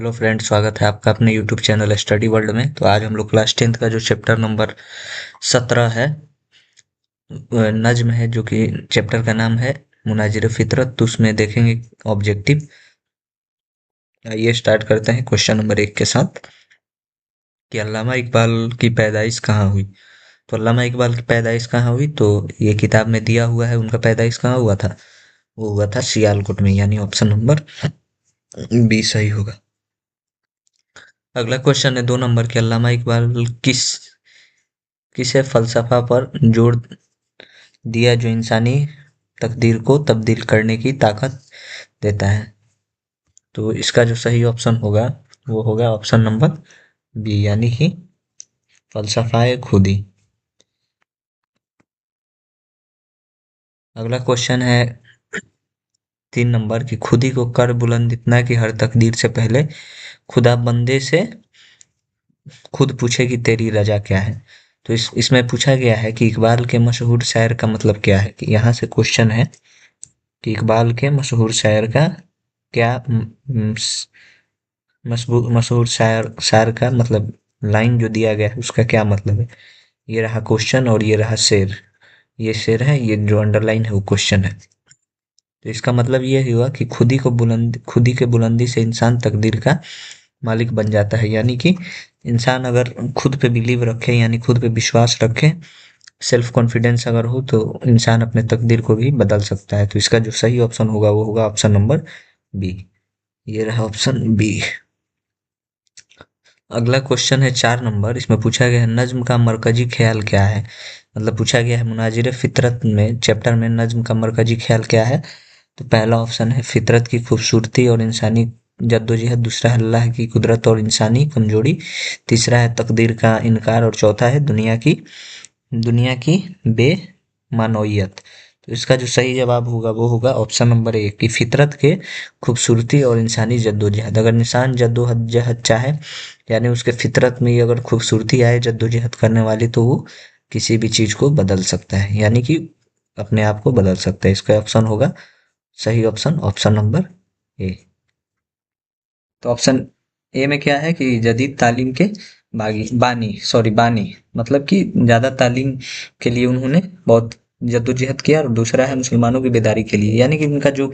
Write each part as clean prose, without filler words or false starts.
Hello friend, स्वागत है आपका अपने यूट्यूब चैनल स्टडी वर्ल्ड में। तो आज हम लोग क्लास 10th का जो चैप्टर नंबर 17 है, नज्म है, जो कि चैप्टर का नाम है मुनाजिर फितरत, तो उसमें देखेंगे ऑब्जेक्टिव। आइए स्टार्ट करते हैं क्वेश्चन नंबर 1 के साथ कि अल्लामा इकबाल की पैदाइश कहाँ हुई। तो अल्लामा इकबाल की पैदाइश कहाँ हुई, तो ये किताब में दिया हुआ है। उनका पैदाइश कहाँ हुआ था, वो हुआ था सियालकोट में, यानी ऑप्शन नंबर बी सही होगा। अगला क्वेश्चन है 2 नंबर के, अल्लामा इकबाल किसे फलसफा पर जोर दिया जो इंसानी तकदीर को तब्दील करने की ताकत देता है। तो इसका जो सही ऑप्शन होगा वो होगा ऑप्शन नंबर बी, यानी कि फलसफाए खुदी। अगला क्वेश्चन है 3 नंबर की, खुदी को कर बुलंद इतना कि हर तकदीर से पहले खुदा बंदे से खुद पूछे कि तेरी रजा क्या है। तो इसमें पूछा गया है कि इकबाल के मशहूर शायर का मतलब क्या है। कि यहाँ से क्वेश्चन है कि इकबाल के मशहूर शायर का क्या मशहूर शायर शायर का मतलब, लाइन जो दिया गया है उसका क्या मतलब है। ये रहा क्वेश्चन और ये रहा शेर। ये शेर है, ये जो अंडरलाइन है वो क्वेश्चन है। तो इसका मतलब ये हुआ कि खुदी के बुलंदी से इंसान तकदीर का मालिक बन जाता है। यानी कि इंसान अगर खुद पे बिलीव रखे, यानी खुद पे विश्वास रखे, सेल्फ कॉन्फिडेंस अगर हो, तो इंसान अपने तकदीर को भी बदल सकता है। तो इसका जो सही ऑप्शन होगा वो होगा ऑप्शन नंबर बी। ये रहा ऑप्शन बी। अगला क्वेश्चन है 4 नंबर, इसमें पूछा गया है नज्म का मरकजी ख्याल क्या है। मतलब पूछा गया है मुनाजिर फितरत में चैप्टर में नज्म का मरकजी ख्याल क्या है। तो पहला ऑप्शन है फितरत की खूबसूरती और इंसानी जद्दोजहद, दूसरा है अल्लाह की कुदरत और इंसानी कमजोरी, तीसरा है तकदीर का इनकार, और चौथा है दुनिया की बेमानोइयत। तो इसका जो सही जवाब होगा वो होगा ऑप्शन नंबर ए कि फितरत के खूबसूरती और इंसानी जद्दोजहद। अगर इंसान जद्दोजहद चाहे, यानी उसके फितरत में ही अगर खूबसूरती आए जद्दोजहद करने वाली, तो वो किसी भी चीज को बदल सकता है, यानी कि अपने आप को बदल सकता है। इसका ऑप्शन होगा सही ऑप्शन ऑप्शन नंबर ए। तो ऑप्शन ए में क्या है कि जदीद तालीम के बानी, मतलब कि ज्यादा तालीम के लिए उन्होंने बहुत जद्दोजहद किया, और दूसरा है मुसलमानों की बेदारी के लिए, यानी कि उनका जो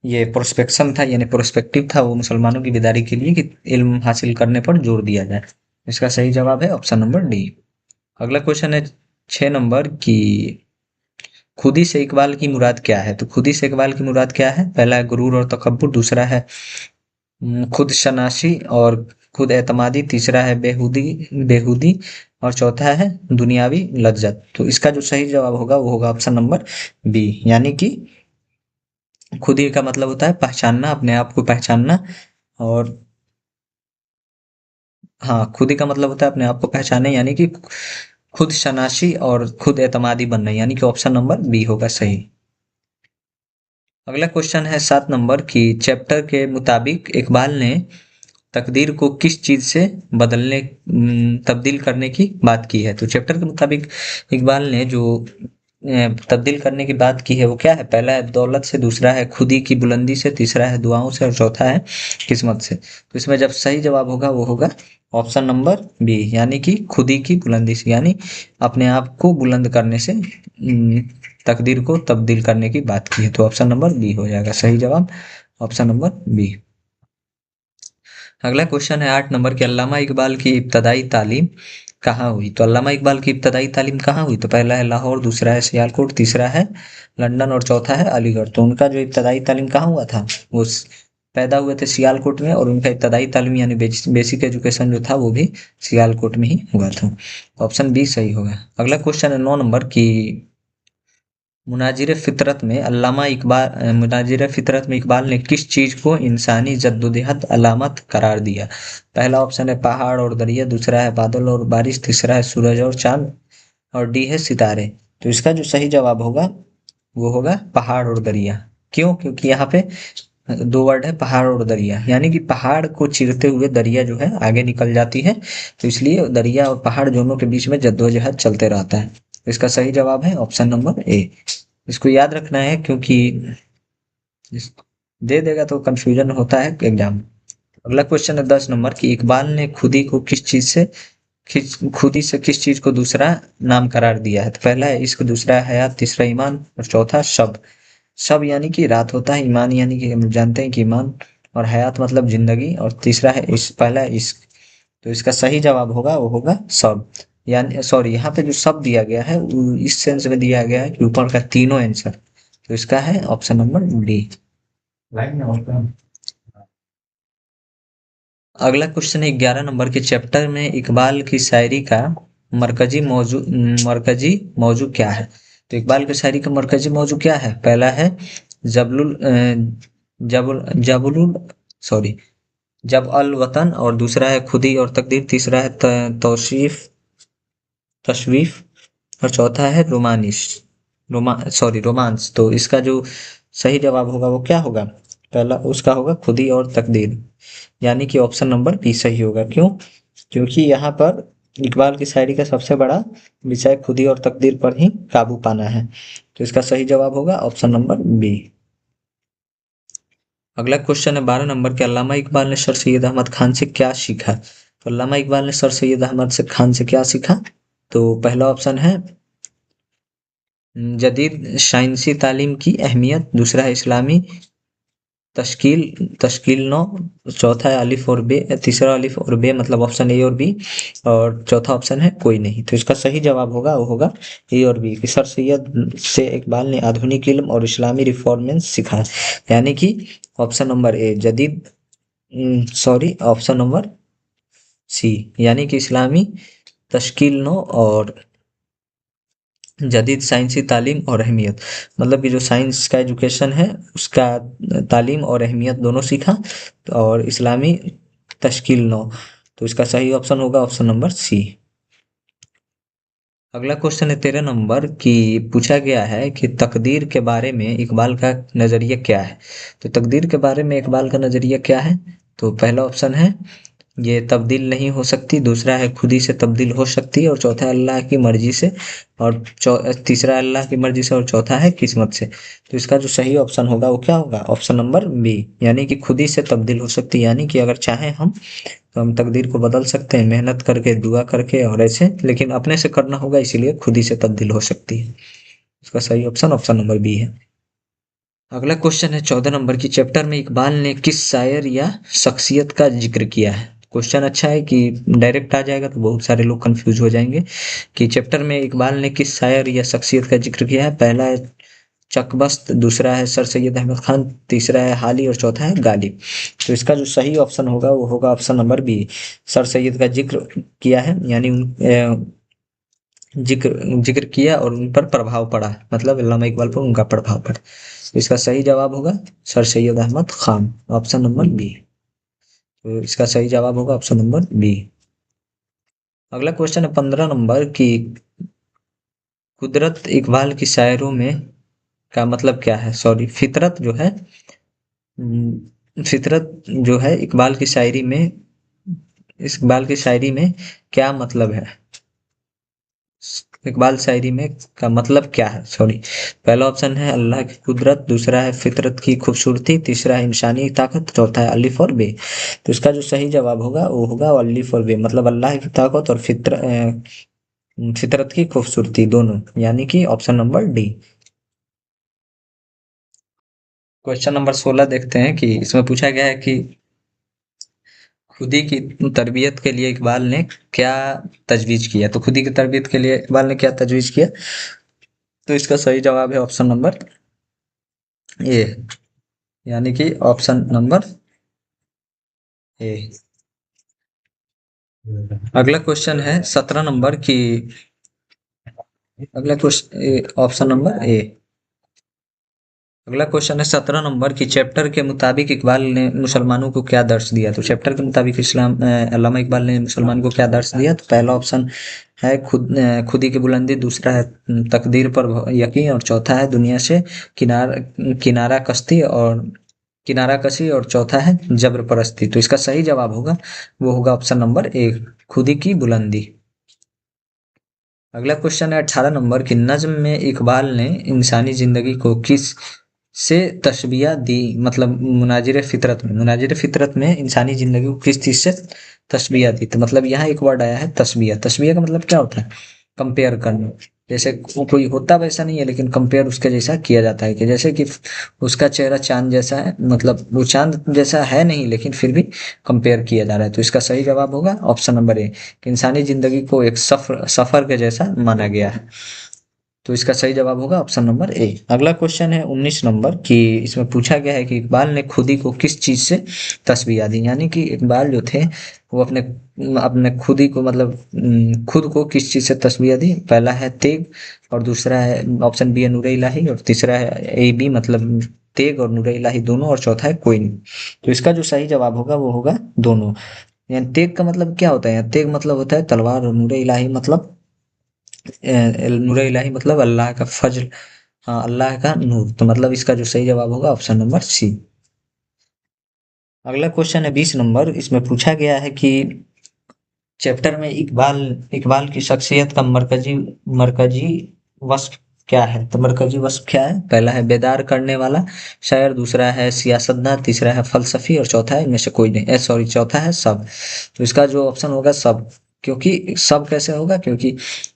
ये प्रोस्पेक्शन था, यानी प्रोस्पेक्टिव था, वो मुसलमानों की बेदारी के लिए कि इल्म हासिल करने पर जोर दिया जाए। इसका सही जवाब है ऑप्शन नंबर डी। अगला क्वेश्चन है 6 नंबर की, खुदी से इकबाल की मुराद क्या है। तो खुदी से इकबाल की मुराद क्या है, पहला है गुरूर और तकब्बुर, दूसरा है खुद शनासी और खुद एतमादी, तीसरा है बेहूदी बेहूदी, और चौथा है दुनियावी लज्जत। तो इसका जो सही जवाब होगा वो होगा ऑप्शन नंबर बी, यानी कि खुदी का मतलब होता है पहचानना, अपने आप को पहचानना। और हाँ, खुदी का मतलब होता है अपने आप को पहचाने, यानी कि खुद शनासी और खुद एतमादी बनना, यानी कि ऑप्शन नंबर बी होगा सही। अगला क्वेश्चन है 7 नंबर की, चैप्टर के मुताबिक इकबाल ने तकदीर को किस चीज से तब्दील करने की बात की है। तो चैप्टर के मुताबिक इकबाल ने जो तब्दील करने की बात की है वो क्या है, पहला है दौलत से, दूसरा है खुदी की बुलंदी से, तीसरा है दुआओं से, और चौथा है किस्मत से। तो इसमें जब सही जवाब होगा वो होगा ऑप्शन नंबर बी, यानी कि खुदी की बुलंदी से, यानी अपने आप को बुलंद करने से तकदीर को तब्दील करने की बात की है। तो ऑप्शन नंबर बी हो जाएगा सही जवाब, ऑप्शन नंबर बी। अगला क्वेश्चन है 8 नंबर की, अल्लामा इकबाल की इब्तदाई तालीम कहाँ हुई। तो अल्लामा इकबाल की इब्तदाई तालीम कहाँ हुई, तो पहला है लाहौर, दूसरा है सियालकोट, तीसरा है लंदन, और चौथा है अलीगढ़। तो उनका जो इब्तदाई तालीम कहाँ हुआ था, वो पैदा हुए थे सियालकोट में, और उनका इब्तदाई तालीम यानी बेसिक एजुकेशन जो था वो भी सियालकोट में ही हुआ था। ऑप्शन बी सही होगा। अगला क्वेश्चन है 9 नंबर की, मुनाजिर फितरत में इकबाल ने किस चीज को इंसानी जद्दोजहद अलामत करार दिया। पहला ऑप्शन है पहाड़ और दरिया, दूसरा है बादल और बारिश, तीसरा है सूरज और चांद, और डी है सितारे। तो इसका जो सही जवाब होगा वो होगा पहाड़ और दरिया। क्यों, क्योंकि यहाँ पे 2 वर्ड है पहाड़ और दरिया, यानी कि पहाड़ को चीरते हुए दरिया जो है आगे निकल जाती है, तो इसलिए दरिया और पहाड़ दोनों के बीच में जद्दोजहद चलते रहता है। तो इसका सही जवाब है ऑप्शन नंबर ए। इसको याद रखना है, क्योंकि दे देगा तो कंफ्यूजन होता है एग्जाम। अगला क्वेश्चन है 10 नंबर की इकबाल ने खुदी से किस चीज को दूसरा नाम करार दिया है। तो पहला है इश्क, दूसरा है हयात, तीसरा ईमान और चौथा शब। शब यानी कि रात होता है, ईमान यानी कि हम जानते हैं कि ईमान, और हयात मतलब जिंदगी, और तीसरा है इश्क, पहला है इश्क। तो इसका सही जवाब होगा वो होगा सब। यानी सॉरी, यहाँ पे जो सब दिया गया है वो इस सेंस में दिया गया है कि ऊपर का तीनों आंसर। तो इसका है ऑप्शन नंबर डी। अगला क्वेश्चन है 11 नंबर के चैप्टर में इकबाल की शायरी का मरकजी मौजू क्या है। तो इकबाल की शायरी का मरकजी मौजू क्या है। पहला है जबलुल जबुल सॉरी जब अल वतन, और दूसरा है खुदी और तकदीर, तीसरा है तौसीफ तशवीफ, और चौथा है रोमांस। तो इसका जो सही जवाब होगा वो क्या होगा। पहला उसका होगा खुदी और तकदीर, यानी कि ऑप्शन नंबर बी सही होगा। क्यों? क्योंकि यहाँ पर इकबाल की शायरी का सबसे बड़ा विषय खुदी और तकदीर पर ही काबू पाना है। तो इसका सही जवाब होगा ऑप्शन नंबर बी। अगला क्वेश्चन है 12 नंबर के अल्लामा इकबाल ने सर सैयद अहमद खान से क्या सीखा। तो अल्लामा इकबाल ने सर सैयद अहमद से खान से क्या सीखा। तो पहला ऑप्शन है जदीद साइंसी तालीम की अहमियत, दूसरा है इस्लामी तश्कील तश्कील नौ, चौथा है अलिफ और बे, तीसरा अलिफ और बे मतलब ऑप्शन ए और बी, और चौथा ऑप्शन है कोई नहीं। तो इसका सही जवाब होगा वो होगा ए और बी कि सर सैयद से इकबाल ने आधुनिक इल्म और इस्लामी रिफॉर्मेंस सीखा, यानी कि ऑप्शन नंबर ए जदीद सॉरी ऑप्शन नंबर सी, यानी कि इस्लामी तश्कील नौ और जदीद साइंसी तालीम और अहमियत, मतलब कि जो साइंस का एजुकेशन है उसका तालीम और अहमियत दोनों सीखा, और इस्लामी तश्कील नौ। तो इसका सही ऑप्शन होगा ऑप्शन नंबर सी। अगला क्वेश्चन है 13 नंबर की पूछा गया है कि तकदीर के बारे में इकबाल का नजरिया क्या है। तो तकदीर के बारे में इकबाल का नजरिया क्या है। तो पहला ऑप्शन है ये तब्दील नहीं हो सकती, दूसरा है खुद ही से तब्दील हो सकती है, और चौथा है अल्लाह की मर्जी से, और तीसरा है अल्लाह की मर्जी से, और चौथा है किस्मत से। तो इसका जो सही ऑप्शन होगा वो क्या होगा ऑप्शन नंबर बी, यानी कि खुद ही से तब्दील हो सकती है, यानी कि अगर चाहें हम तो हम तकदीर को बदल सकते हैं मेहनत करके, दुआ करके और ऐसे, लेकिन अपने से करना होगा, इसीलिए खुद ही से तब्दील हो सकती है। इसका सही ऑप्शन ऑप्शन नंबर बी है। अगला क्वेश्चन है 14 नंबर की चैप्टर में इकबाल ने किस शायर या शख्सियत का जिक्र किया है। क्वेश्चन अच्छा है कि डायरेक्ट आ जाएगा तो बहुत सारे लोग कंफ्यूज हो जाएंगे कि चैप्टर में इकबाल ने किस शायर या शख्सियत का जिक्र किया है। पहला है चकबस्त, दूसरा है सर सैयद अहमद खान, तीसरा है हाली और चौथा है गालिब। तो इसका जो सही ऑप्शन होगा वो होगा option number B, sir Syed का जिक्र किया है, यानी जिक्र किया और उन पर प्रभाव पड़ा, मतलब अल्लामा इकबाल पर उनका प्रभाव पड़ा। तो इसका सही जवाब होगा sir Syed Ahmed Khan, option number B. तो इसका सही जवाब होगा ऑप्शन नंबर बी। अगला क्वेश्चन है 15 नंबर की कुदरत इकबाल की शायरों में का मतलब क्या है। सॉरी फितरत जो है फितरत जो है इकबाल की शायरी में क्या मतलब है। इकबाल शायरी में का मतलब क्या है। सॉरी, पहला ऑप्शन है अल्लाह की कुदरत, दूसरा है फितरत की खूबसूरती, तीसरा है इंसानी ताकत, चौथा है अलिफ और बे। तो इसका जो सही जवाब होगा वो होगा अलिफ और बे, मतलब अल्लाह की ताकत और फितरत की खूबसूरती दोनों, यानी कि option number D. Question number 16 देखते हैं कि इसमें पूछा गया है कि खुदी की तरबियत के लिए इकबाल ने क्या तजवीज किया। तो खुदी की तरबियत के लिए इकबाल ने क्या तजवीज किया। तो इसका सही जवाब है ऑप्शन नंबर ए, यानी कि ऑप्शन नंबर ए। अगला क्वेश्चन है 17 नंबर की अगला क्वेश्चन ऑप्शन नंबर ए। अगला क्वेश्चन है 17 नंबर की चैप्टर के मुताबिक इकबाल ने मुसलमानों को क्या दर्श दिया। तो चैप्टर के मुताबिक अल्लामा इकबाल ने मुसलमान को क्या दर्श दिया। तो पहला ऑप्शन है खुदी की बुलंदी, दूसरा है तकदीर पर यकीन, और चौथा है दुनिया से किनार किनारा कश्ती और किनारा कशी, और चौथा है जबर परस्ती। तो इसका सही जवाब होगा वो होगा ऑप्शन नंबर ए, खुदी की बुलंदी। अगला क्वेश्चन है 18 नंबर की नज्म में इकबाल ने इंसानी जिंदगी को किस से तशबिया दी, मतलब मुनाजिर फितरत में इंसानी जिंदगी को किस चीज से तशबिया दी। तो मतलब यहाँ एक वर्ड आया है तशबिया। तशबिया का मतलब क्या होता है? कंपेयर करना। जैसे कोई होता वैसा नहीं है, लेकिन कंपेयर उसके जैसा किया जाता है, कि जैसे कि उसका चेहरा चांद जैसा है, मतलब वो चांद जैसा है नहीं, लेकिन फिर भी कंपेयर किया जा रहा है। तो इसका सही जवाब होगा ऑप्शन नंबर ए, कि इंसानी जिंदगी को एक सफर सफर के जैसा माना गया है। तो इसका सही जवाब होगा ऑप्शन नंबर ए। अगला क्वेश्चन है 19 नंबर की। इसमें पूछा गया है कि इकबाल ने खुदी को किस चीज से तस्बिया दी, यानी कि इकबाल जो थे वो अपने अपने खुदी को, मतलब खुद को किस चीज से तस्बिया दी। पहला है तेग, और दूसरा है ऑप्शन बी है नूरे इलाही, और तीसरा है ए बी, मतलब तेग और नूरे इलाही दोनों, और चौथा है कोई नहीं। तो इसका जो सही जवाब होगा वो होगा दोनों। यानी तेग का मतलब क्या होता है? तेग मतलब होता है तलवार, और नूरे इलाही मतलब नूर इलाही मतलब अल्लाह का फजल। हाँ, अल्लाह का नूर। तो मतलब इसका जो सही जवाब होगा ऑप्शन नंबर सी। अगला क्वेश्चन है 20 नंबर। इसमें पूछा गया है कि चैप्टर में इकबाल इकबाल की शख्सियत का मरकजी वस्फ क्या है। तो मरकजी वस्फ क्या है? पहला है बेदार करने वाला शायर, दूसरा है सियासतदान, तीसरा है फलसफी, और चौथा है इनमें से कोई नहीं, सॉरी, चौथा है सब। तो इसका जो ऑप्शन होगा सब। क्योंकि सब कैसे होगा? क्योंकि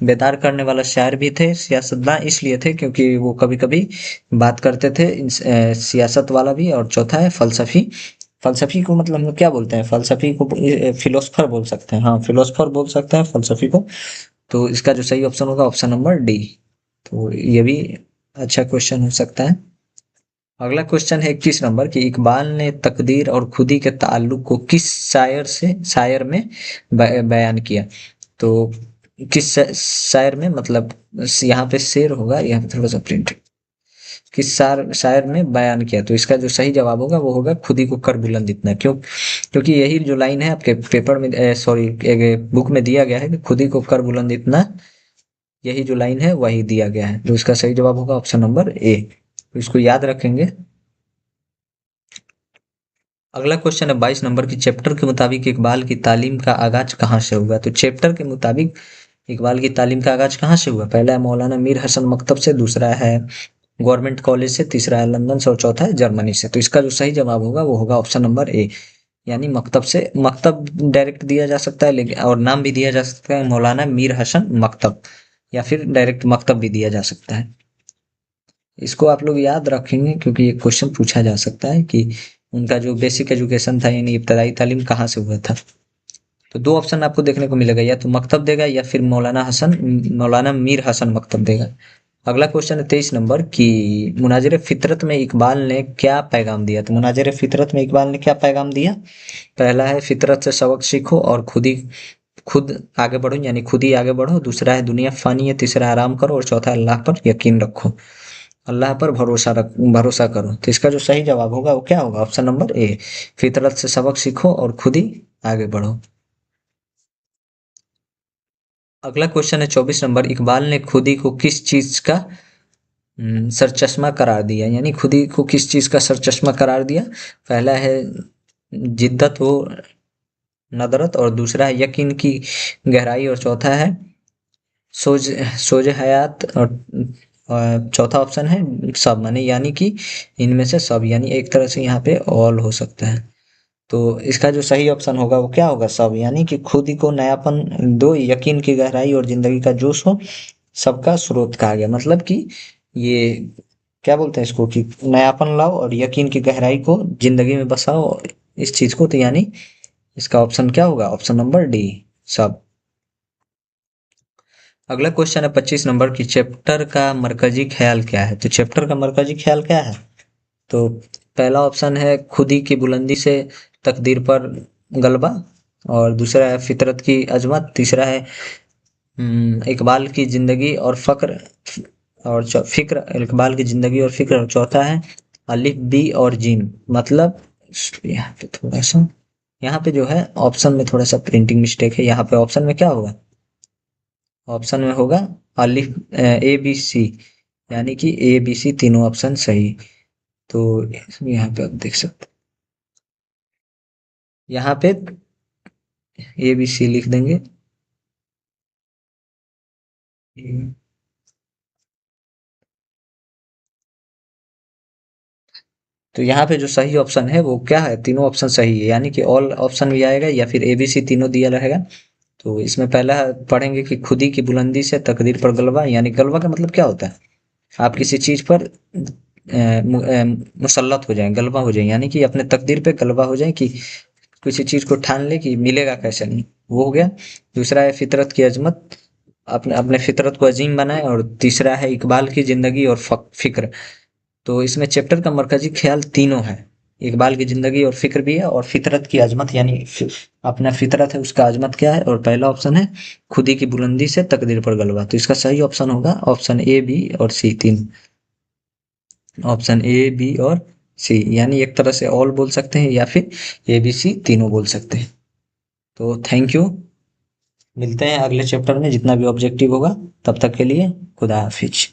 बेदार करने वाला शायर भी थे, सियासतदान इसलिए थे क्योंकि वो कभी कभी बात करते थे, सियासत वाला भी, और चौथा है फलसफी। फलसफी को मतलब हम लोग क्या बोलते हैं? फलसफी को फिलोसफर बोल सकते हैं। हाँ, फिलोसफर बोल सकते हैं फलसफी को। तो इसका जो सही ऑप्शन होगा ऑप्शन नंबर डी। तो ये भी अच्छा क्वेश्चन हो सकता है। अगला क्वेश्चन है 21 नंबर की। इकबाल ने तकदीर और खुदी के ताल्लुक को किस शायर में बयान किया। तो किस शायर में, मतलब यहाँ पे शेर होगा, यहाँ पे थोड़ा सा प्रिंट, किस शायर में बयान किया। तो इसका जो सही जवाब होगा वो होगा खुदी को कर बुलंद इतना। क्योंकि यही जो लाइन है आपके पेपर में, सॉरी, बुक में दिया गया है कि खुदी को कर बुलंद इतना, यही जो लाइन है वही दिया गया है। तो इसका सही जवाब होगा ऑप्शन नंबर ए। तो इसको याद रखेंगे। अगला क्वेश्चन है 22 नंबर की। चैप्टर के मुताबिक इकबाल की तालीम का आगाज कहाँ से हुआ। तो चैप्टर के मुताबिक इकबाल की तालीम का आगाज कहाँ से हुआ? पहला है मौलाना मीर हसन मकतब से, दूसरा है गवर्नमेंट कॉलेज से, तीसरा है लंदन से, और चौथा है जर्मनी से। तो इसका जो सही जवाब होगा वो होगा ऑप्शन नंबर ए, यानी मकतब से। मकतब डायरेक्ट दिया जा सकता है, लेकिन और नाम भी दिया जा सकता है मौलाना मीर हसन मकतब, या फिर डायरेक्ट मकतब भी दिया जा सकता है। इसको आप लोग याद रखेंगे क्योंकि ये क्वेश्चन पूछा जा सकता है कि उनका जो बेसिक एजुकेशन था, यानी इब्तदाई तालीम कहाँ से हुआ था। तो दो ऑप्शन आपको देखने को मिलेगा, या तो मकतब देगा या फिर मौलाना मीर हसन मकतब देगा। अगला क्वेश्चन है 23 नंबर की। मुनाजिर फितरत में इकबाल ने क्या पैगाम दिया। तो मुनाजिर फितरत में इकबाल ने क्या पैगाम दिया? पहला है फितरत से सबक सीखो और खुद आगे बढ़ो, यानी खुद ही आगे बढ़ो। दूसरा है दुनिया फानी है, तीसरा है आराम करो, और चौथा है अल्लाह पर यकीन रखो। अल्लाह पर भरोसा करो। तो इसका जो सही जवाब होगा वो क्या होगा? ऑप्शन नंबर ए, फितरत से सबक सीखो और खुद ही आगे बढ़ो। अगला क्वेश्चन है 24 नंबर। इकबाल ने खुदी को किस चीज का सरचश्मा करार दिया, यानी खुदी को किस चीज का सरचश्मा करार दिया। पहला है जिद्दत व नदरत, और दूसरा है यकीन की गहराई, और चौथा है सोज सोज हयात, और चौथा ऑप्शन है सब, माने यानी कि इनमें से सब, यानी एक तरह से यहाँ पे ऑल हो सकता है। तो इसका जो सही ऑप्शन होगा वो क्या होगा? सब, यानी कि खुद ही को नयापन दो, यकीन की गहराई और जिंदगी का जोश हो, सबका स्रोत कहा गया। मतलब कि ये क्या बोलते हैं इसको, कि नयापन लाओ और यकीन की गहराई को जिंदगी में बसाओ इस चीज को। तो यानी इसका ऑप्शन क्या होगा? ऑप्शन नंबर डी, सब। अगला क्वेश्चन है 25 नंबर की। चैप्टर का मरकजी ख्याल क्या है। तो चैप्टर का मरकजी ख्याल क्या है? तो पहला ऑप्शन है खुदी की बुलंदी से तकदीर पर गलबा, और दूसरा है फितरत की अजमत, तीसरा है इकबाल की जिंदगी और फक्र, और फिक्र, इकबाल की जिंदगी और फिक्र, और चौथा है अलिफ बी और जीम। मतलब यहाँ पे थोड़ा सा, यहाँ पे जो है ऑप्शन में थोड़ा सा प्रिंटिंग मिस्टेक है। यहाँ पे ऑप्शन में क्या होगा? ऑप्शन में होगा अलिफ ए बी सी, यानी कि ए बी सी तीनों ऑप्शन सही। तो यहाँ पे आप देख सकते हैं, यहाँ पे ए बी सी लिख देंगे। तो यहाँ पे जो सही ऑप्शन है वो क्या है, तीनों ऑप्शन सही है, यानी कि ऑल ऑप्शन भी आएगा या फिर ए बी सी तीनों दिया रहेगा। तो इसमें पहला पढ़ेंगे कि खुदी की बुलंदी से तकदीर पर गलबा, यानी गलबा का मतलब क्या होता है, आप किसी चीज पर मुसल्लत हो जाए, गलबा हो जाए, यानी कि अपने तकदीर पे गलबा हो जाए, कि किसी चीज को ठान ले कि मिलेगा कैसे नहीं, वो हो गया। दूसरा है फितरत की अजमत, अपने अपने फितरत को अजीम बनाए। और तीसरा है इकबाल की जिंदगी और फिक्र। तो इसमें चैप्टर का मरकजी ख्याल तीनों है, इकबाल की जिंदगी और फिक्र भी है, और फितरत की अजमत, यानी अपना फितरत है उसका अजमत क्या है। और पहला ऑप्शन है खुदी की बुलंदी से तकदीर पर गलबा। तो इसका सही ऑप्शन होगा ऑप्शन ए बी और सी, तीन ऑप्शन ए बी और सी, यानी एक तरह से ऑल बोल सकते हैं या फिर ए बी सी तीनों बोल सकते हैं। तो थैंक यू, मिलते हैं अगले चैप्टर में जितना भी ऑब्जेक्टिव होगा, तब तक के लिए खुदा हाफिज।